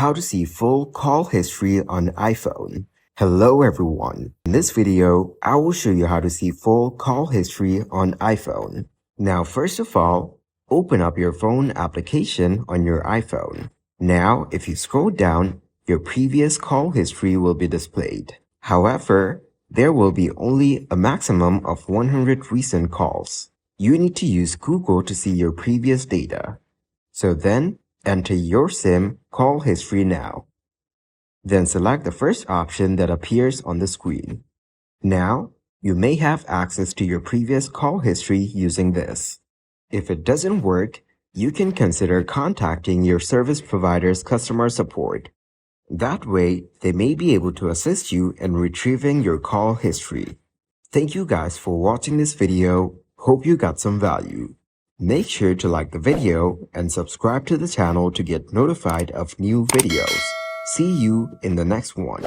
How to see full call history on iPhone. Hello everyone. In this video, I will show you how to see full call history on iPhone. Now first of all, open up your phone application on your iPhone. Now if you scroll down, your previous call history will be displayed. However, there will be only a maximum of 100 recent calls. You need to use Google to see your previous data. So then, enter your SIM call history now. Then select the first option that appears on the screen. Now, you may have access to your previous call history using this. If it doesn't work, you can consider contacting your service provider's customer support. That way, they may be able to assist you in retrieving your call history. Thank you guys for watching this video. Hope you got some value. Make sure to like the video and subscribe to the channel to get notified of new videos. See you in the next one.